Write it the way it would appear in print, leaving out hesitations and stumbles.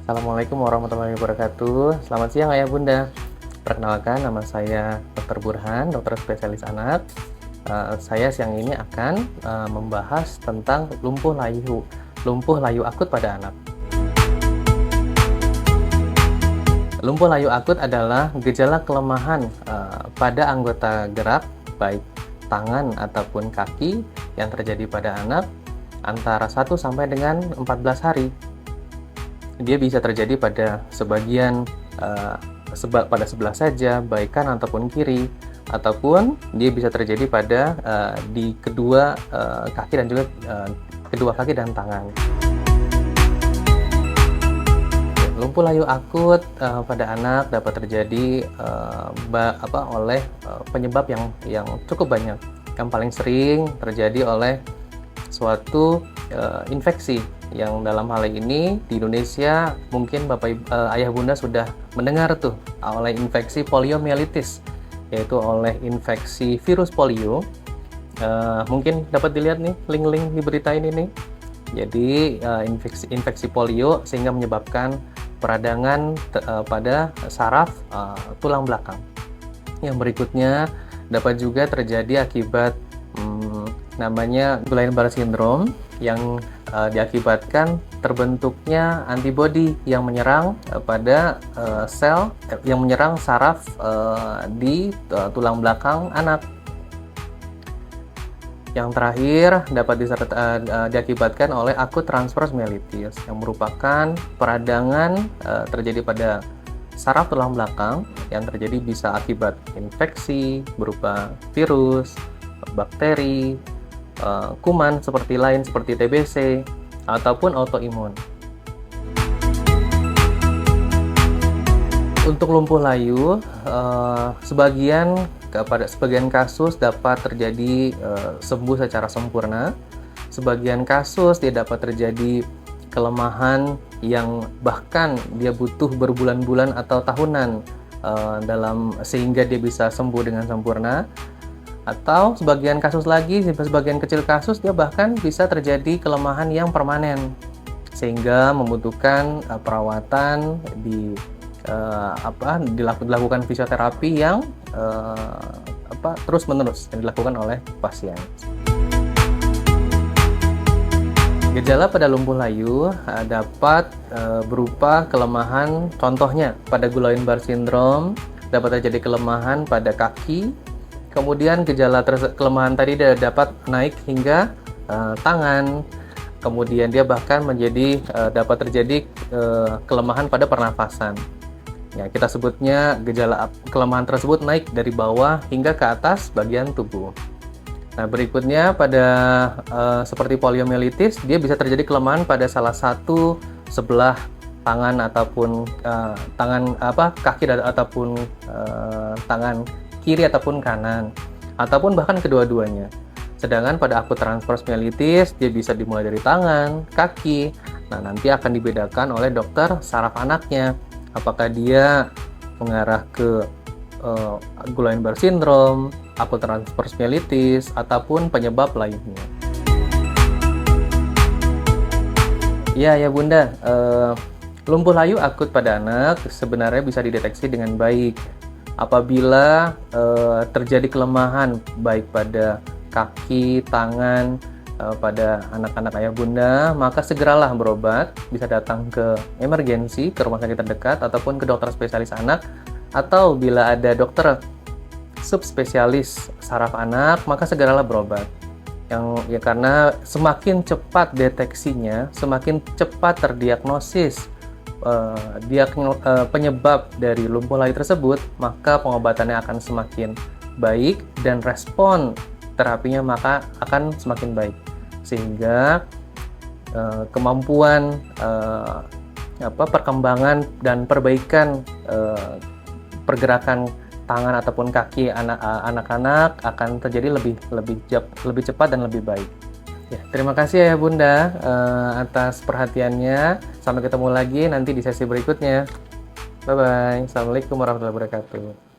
Assalamualaikum warahmatullahi wabarakatuh. Selamat siang Ayah Bunda. Perkenalkan, nama saya Dr. Burhan, dokter spesialis anak. Saya siang ini akan membahas tentang lumpuh layu akut pada anak. Lumpuh layu akut adalah gejala kelemahan pada anggota gerak, baik tangan ataupun kaki yang terjadi pada anak antara 1 sampai dengan 14 hari. Dia bisa terjadi pada pada sebelah saja, baik kanan ataupun kiri, ataupun dia bisa terjadi pada di kedua kaki dan juga kedua kaki dan tangan. Lumpuh layu akut pada anak dapat terjadi oleh penyebab yang cukup banyak. Yang paling sering terjadi oleh suatu infeksi, yang dalam hal ini di Indonesia mungkin Ayah Bunda sudah mendengar tuh oleh infeksi poliomyelitis, yaitu oleh infeksi virus polio. Mungkin dapat dilihat nih link-link di berita ini nih. Jadi infeksi polio sehingga menyebabkan peradangan pada saraf tulang belakang. Yang berikutnya dapat juga terjadi akibat namanya Guillain-Barré syndrome, yang diakibatkan terbentuknya antibodi yang menyerang pada yang menyerang saraf di tulang belakang anak. Yang terakhir dapat diakibatkan oleh akut transverse myelitis, yang merupakan peradangan terjadi pada saraf tulang belakang yang terjadi bisa akibat infeksi berupa virus, bakteri, kuman seperti TBC ataupun autoimun. Untuk lumpuh layu, sebagian kasus dapat terjadi sembuh secara sempurna. Sebagian kasus dia dapat terjadi kelemahan yang bahkan dia butuh berbulan-bulan atau tahunan sehingga dia bisa sembuh dengan sempurna. Atau sebagian kasus lagi, sebagian kecil kasus dia bahkan bisa terjadi kelemahan yang permanen sehingga membutuhkan perawatan dilakukan fisioterapi yang terus-menerus yang dilakukan oleh pasien. Gejala pada lumpuh layu dapat berupa kelemahan, contohnya pada Guillain-Barré syndrome dapat terjadi kelemahan pada kaki. Kemudian gejala kelemahan tadi dapat naik hingga tangan. Kemudian dia bahkan dapat terjadi kelemahan pada pernafasan. Ya, kita sebutnya gejala kelemahan tersebut naik dari bawah hingga ke atas bagian tubuh. Nah, berikutnya pada seperti poliomyelitis, dia bisa terjadi kelemahan pada salah satu sebelah tangan ataupun kaki ataupun tangan kiri ataupun kanan, ataupun bahkan kedua-duanya. Sedangkan pada akut transverse myelitis, dia bisa dimulai dari tangan, kaki. Nah, nanti akan dibedakan oleh dokter saraf anaknya, apakah dia mengarah ke Guillain-Barré syndrome, akut transverse myelitis, ataupun penyebab lainnya. Ya Bunda, lumpuh layu akut pada anak sebenarnya bisa dideteksi dengan baik apabila terjadi kelemahan baik pada kaki, tangan pada anak-anak Ayah Bunda, maka segeralah berobat. Bisa datang ke emergensi, ke rumah sakit terdekat, ataupun ke dokter spesialis anak, atau bila ada dokter subspesialis saraf anak, maka segeralah berobat. Karena semakin cepat deteksinya, semakin cepat terdiagnosis penyebab dari lumpuh layu tersebut, maka pengobatannya akan semakin baik dan respon terapinya maka akan semakin baik, sehingga kemampuan perkembangan dan perbaikan pergerakan tangan ataupun kaki anak-anak akan terjadi lebih cepat dan lebih baik. Ya, terima kasih ya Bunda atas perhatiannya. Sampai ketemu lagi nanti di sesi berikutnya. Bye-bye. Assalamualaikum warahmatullahi wabarakatuh.